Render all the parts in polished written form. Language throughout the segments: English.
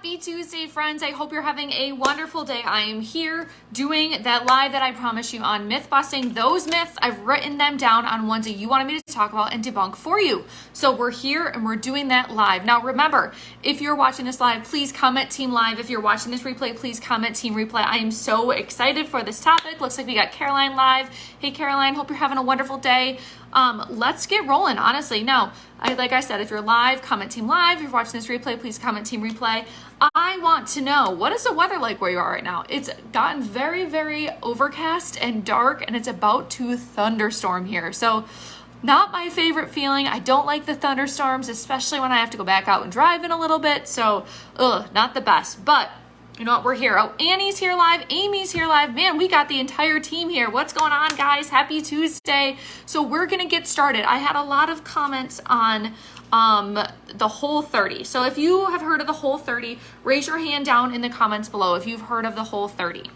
Happy Tuesday, friends. I hope you're having a wonderful day. I am here doing that live that I promised you on myth busting. Those myths, I've written them down on ones that you wanted me to talk about and debunk for you. So we're here and we're doing that live. Now remember, if you're watching this live, please comment team live. If you're watching this replay, please comment team replay. I am so excited for this topic. Looks like we got Caroline live. Hey Caroline, hope you're having a wonderful day. Let's get rolling, honestly. Now, like I said, if you're live, comment team live. If you're watching this replay, please comment team replay. I want to know, what is the weather like where you are right now? It's gotten very, very overcast and dark, and it's about to thunderstorm here. So not my favorite feeling. I don't like the thunderstorms, especially when I have to go back out and drive in a little bit. So, not the best. But you know what? We're here. Oh, Annie's here live. Amy's here live. Man, we got the entire team here. What's going on, guys? Happy Tuesday. So we're going to get started. I had a lot of comments on the Whole30. So if you have heard of the Whole30, raise your hand down in the comments below if you've heard of the Whole30.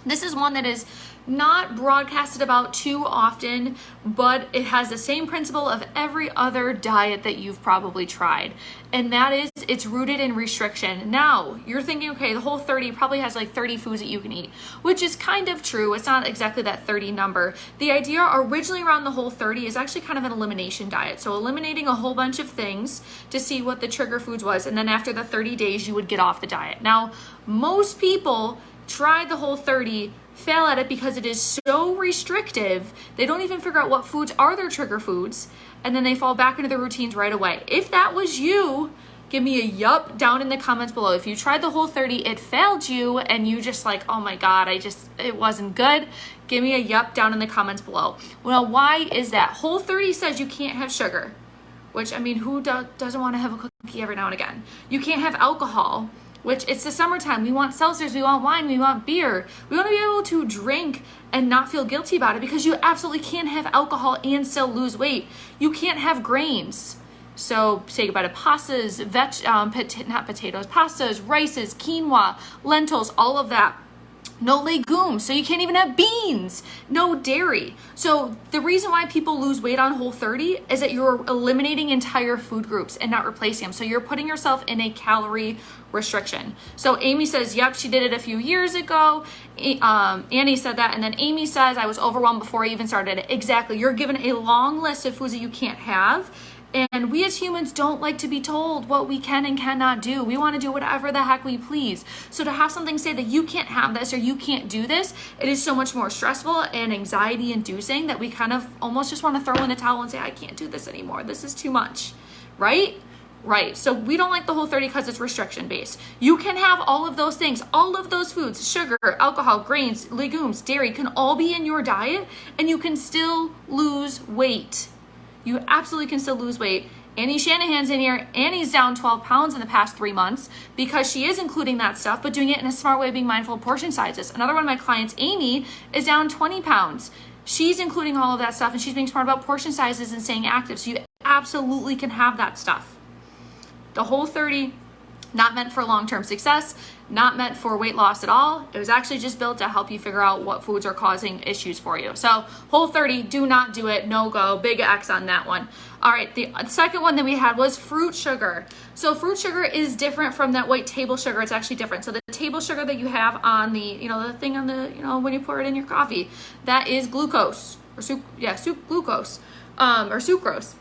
This is one that is not broadcasted about too often, but it has the same principle of every other diet that you've probably tried. And that is, it's rooted in restriction. Now, you're thinking, okay, the Whole30 probably has like 30 foods that you can eat, which is kind of true. It's not exactly that 30 number. The idea originally around the Whole30 is actually kind of an elimination diet. So eliminating a whole bunch of things to see what the trigger foods was. And then after the 30 days, you would get off the diet. Now, most people try the Whole30, fail at it because it is so restrictive. They don't even figure out what foods are their trigger foods, and then they fall back into their routines right away. If that was you, give me a yup down in the comments below. If you tried the Whole30, it failed you, and you just like, oh my God, it wasn't good. Give me a yup down in the comments below. Well, why is that? Whole30 says you can't have sugar, which, I mean, who doesn't want to have a cookie every now and again? You can't have alcohol, which it's the summertime. We want seltzers, we want wine, we want beer. We want to be able to drink and not feel guilty about it, because you absolutely can't have alcohol and still lose weight. You can't have grains. So say goodbye to pastas, not potatoes, pastas, rices, quinoa, lentils, all of that. No legumes, so you can't even have beans. No dairy. So the reason why people lose weight on Whole30 is that you're eliminating entire food groups and not replacing them. So you're putting yourself in a calorie restriction. So Amy says, yep, she did it a few years ago. Annie said that, and then Amy says, I was overwhelmed before I even started it. Exactly. You're given a long list of foods that you can't have. And we as humans don't like to be told what we can and cannot do. We want to do whatever the heck we please. So to have something say that you can't have this or you can't do this, it is so much more stressful and anxiety inducing that we kind of almost just want to throw in the towel and say, I can't do this anymore. This is too much, right? Right. So we don't like the Whole30 because it's restriction based. You can have all of those things, all of those foods, sugar, alcohol, grains, legumes, dairy can all be in your diet, and you can still lose weight. You absolutely can still lose weight. Annie Shanahan's in here. Annie's down 12 pounds in the past 3 months because she is including that stuff, but doing it in a smart way, being mindful of portion sizes. Another one of my clients, Amy, is down 20 pounds. She's including all of that stuff, and she's being smart about portion sizes and staying active. So you absolutely can have that stuff. The Whole30, not meant for long-term success, not meant for weight loss at all. It was actually just built to help you figure out what foods are causing issues for you. So Whole30, do not do it. No go. Big X on that one. All right, the second one that we had was fruit sugar. So fruit sugar is different from that white table sugar. It's actually different. So the table sugar that you have on the, the thing on the, when you pour it in your coffee, that is glucose or glucose, or sucrose.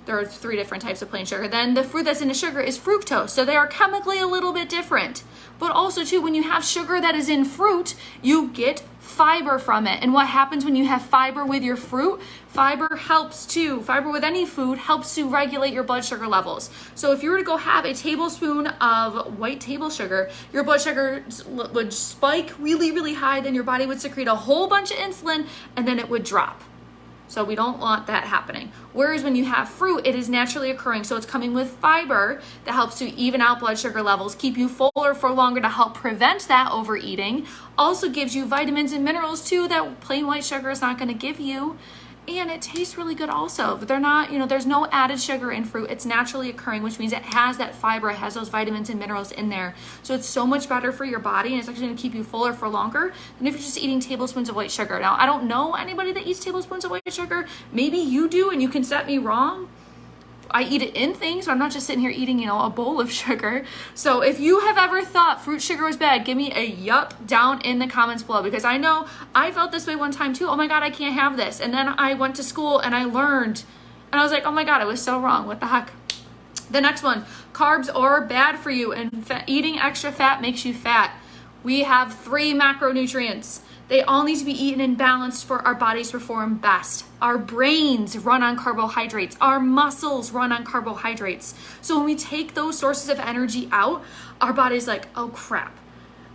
There are 3 different types of plain sugar. Then the fruit that's in the sugar is fructose. So they are chemically a little bit different. But also too, when you have sugar that is in fruit, you get fiber from it. And what happens when you have fiber with your fruit? Fiber with any food helps to regulate your blood sugar levels. So if you were to go have a tablespoon of white table sugar, your blood sugar would spike really, really high. Then your body would secrete a whole bunch of insulin, and then it would drop. So we don't want that happening. Whereas when you have fruit, it is naturally occurring. So it's coming with fiber that helps to even out blood sugar levels, keep you fuller for longer to help prevent that overeating. Also gives you vitamins and minerals too that plain white sugar is not going to give you. And it tastes really good also, but they're not, there's no added sugar in fruit. It's naturally occurring, which means it has that fiber, it has those vitamins and minerals in there. So it's so much better for your body, and it's actually gonna keep you fuller for longer than if you're just eating tablespoons of white sugar. Now, I don't know anybody that eats tablespoons of white sugar. Maybe you do, and you can set me wrong. I eat it in things, but I'm not just sitting here eating, a bowl of sugar. So if you have ever thought fruit sugar was bad, give me a yup down in the comments below, because I know I felt this way one time too. Oh my God, I can't have this. And then I went to school and I learned, and I was like, oh my God, I was so wrong. What the heck? The next one, carbs are bad for you, and eating extra fat makes you fat. We have 3 macronutrients. They all need to be eaten in balance for our bodies to perform best. Our brains run on carbohydrates. Our muscles run on carbohydrates. So when we take those sources of energy out, our body's like, oh crap,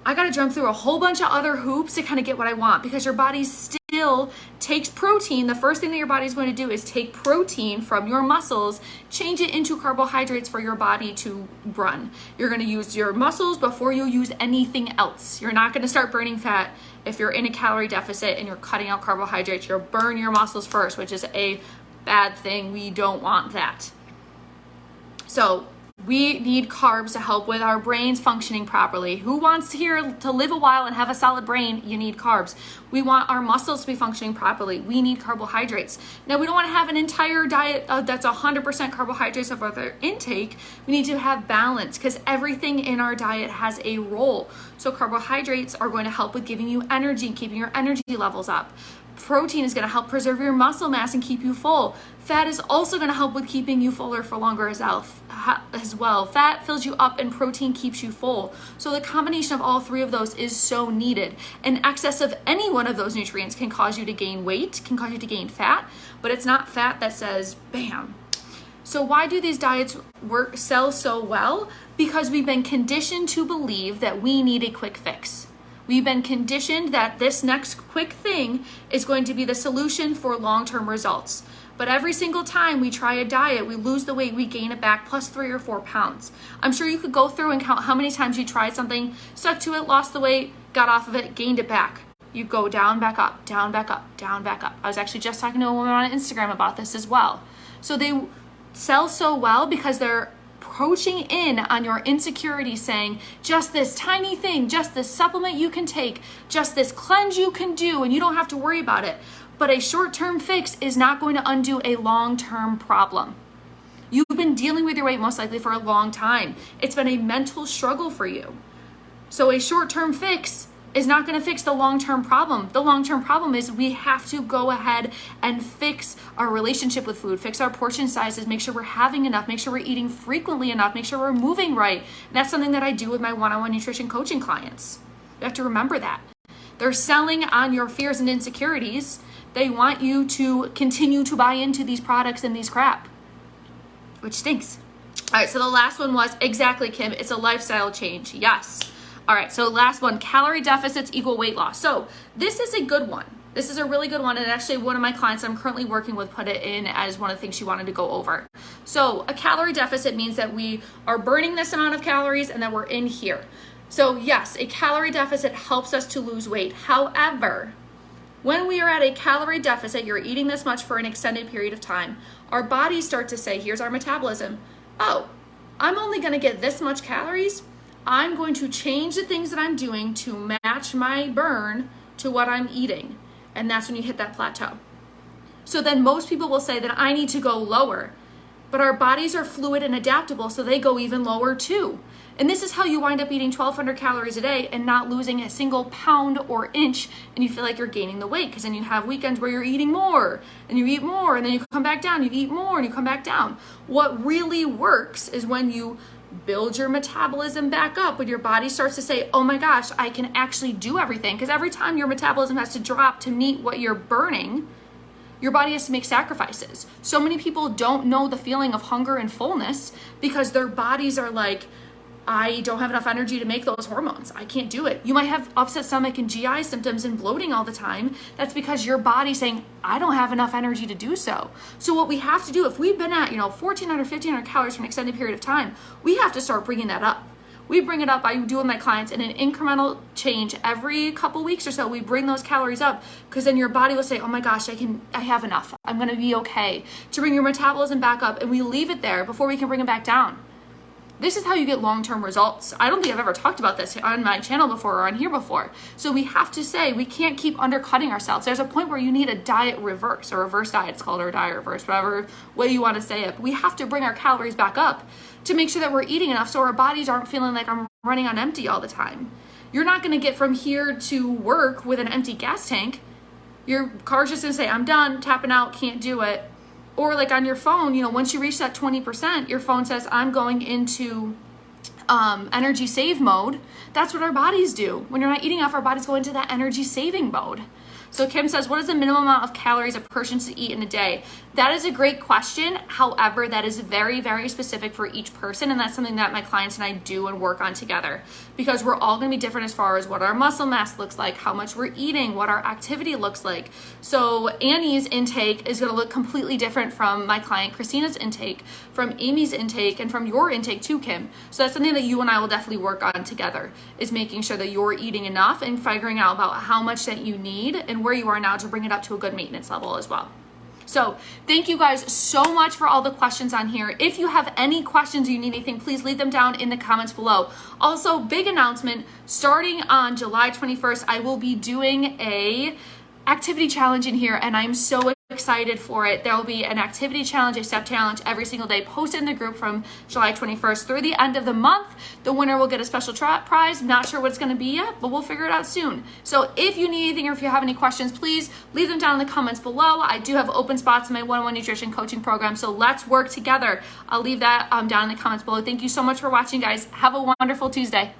I gotta jump through a whole bunch of other hoops to kind of get what I want, because your body still takes protein. The first thing that your body's going to do is take protein from your muscles, change it into carbohydrates for your body to run. You're gonna use your muscles before you'll use anything else. You're not gonna start burning fat if you're in a calorie deficit and you're cutting out carbohydrates. You'll burn your muscles first, which is a bad thing. We don't want that. So we need carbs to help with our brains functioning properly. Who wants to live a while and have a solid brain? You need carbs. We want our muscles to be functioning properly. We need carbohydrates. Now, we don't want to have an entire diet that's 100% carbohydrates of our intake. We need to have balance, because everything in our diet has a role. So carbohydrates are going to help with giving you energy and keeping your energy levels up. Protein is going to help preserve your muscle mass and keep you full. Fat is also going to help with keeping you fuller for longer as well. Fat fills you up and protein keeps you full. So the combination of all 3 of those is so needed. An excess of any one of those nutrients can cause you to gain weight, can cause you to gain fat, but it's not fat that says bam. So why do these diets sell so well? Because we've been conditioned to believe that we need a quick fix. We've been conditioned that this next quick thing is going to be the solution for long-term results. But every single time we try a diet, we lose the weight, we gain it back plus 3 or 4 pounds. I'm sure you could go through and count how many times you tried something, stuck to it, lost the weight, got off of it, gained it back. You go down, back up, down, back up, down, back up. I was actually just talking to a woman on Instagram about this as well. So they sell so well because they're approaching in on your insecurity, saying just this tiny thing, just this supplement you can take, just this cleanse you can do, and you don't have to worry about it. But a short-term fix is not going to undo a long-term problem. You've been dealing with your weight most likely for a long time. It's been a mental struggle for you. So a short-term fix is not going to fix the long-term problem. The long-term problem is we have to go ahead and fix our relationship with food, fix our portion sizes, make sure we're having enough, make sure we're eating frequently enough, make sure we're moving right. And that's something that I do with my one-on-one nutrition coaching clients. You have to remember that. They're selling on your fears and insecurities. They want you to continue to buy into these products and these crap, which stinks. All right, so the last one was, exactly, Kim, it's a lifestyle change. Yes. All right, so last one, calorie deficits equal weight loss. So this is a good one. This is a really good one. And actually one of my clients I'm currently working with put it in as one of the things she wanted to go over. So a calorie deficit means that we are burning this amount of calories and that we're in here. So yes, a calorie deficit helps us to lose weight. However, when we are at a calorie deficit, you're eating this much for an extended period of time, our bodies start to say, here's our metabolism. Oh, I'm only going to get this much calories. I'm going to change the things that I'm doing to match my burn to what I'm eating. And that's when you hit that plateau. So then most people will say that I need to go lower, but our bodies are fluid and adaptable, so they go even lower too. And this is how you wind up eating 1,200 calories a day and not losing a single pound or inch, and you feel like you're gaining the weight, because then you have weekends where you're eating more and you eat more, and then you come back down, you eat more and you come back down. What really works is when you build your metabolism back up, when your body starts to say, oh my gosh, I can actually do everything. Because every time your metabolism has to drop to meet what you're burning, your body has to make sacrifices. So many people don't know the feeling of hunger and fullness because their bodies are like, I don't have enough energy to make those hormones. I can't do it. You might have upset stomach and GI symptoms and bloating all the time. That's because your body's saying, I don't have enough energy to do so. So what we have to do, if we've been at 1,400, 1,500 calories for an extended period of time, we have to start bringing that up. We bring it up, I do with my clients, in an incremental change every couple weeks or so. We bring those calories up, because then your body will say, oh my gosh, I have enough. I'm going to be okay. To bring your metabolism back up, and we leave it there before we can bring it back down. this is how you get long-term results. I don't think I've ever talked about this on my channel before or on here before. So we have to say, we can't keep undercutting ourselves. There's a point where you need a diet reverse, or reverse diet, it's called, or a diet reverse, whatever way you want to say it. But we have to bring our calories back up to make sure that we're eating enough so our bodies aren't feeling like I'm running on empty all the time. You're not going to get from here to work with an empty gas tank. Your car's just going to say, I'm done, tapping out, can't do it. Or like on your phone, you know, once you reach that 20%, your phone says, I'm going into energy save mode. That's what our bodies do. When you're not eating enough, our bodies go into that energy saving mode. So Kim says, what is the minimum amount of calories a person should eat in a day? That is a great question. However, that is very, very specific for each person. And that's something that my clients and I do and work on together, because we're all going to be different as far as what our muscle mass looks like, how much we're eating, what our activity looks like. So Annie's intake is going to look completely different from my client Christina's intake, from Amy's intake, and from your intake too, Kim. So that's something that you and I will definitely work on together, is making sure that you're eating enough and figuring out about how much that you need and where you are now to bring it up to a good maintenance level as well. So thank you guys so much for all the questions on here. If you have any questions or you need anything, please leave them down in the comments below. Also, big announcement, starting on July 21st, I will be doing a activity challenge in here, and I'm so excited for it. There will be an activity challenge, a step challenge every single day posted in the group from July 21st through the end of the month. The winner will get a special prize. Not sure what it's going to be yet, but we'll figure it out soon. So if you need anything or if you have any questions, please leave them down in the comments below. I do have open spots in my one-on-one nutrition coaching program, so let's work together. I'll leave that down in the comments below. Thank you so much for watching, guys. Have a wonderful Tuesday.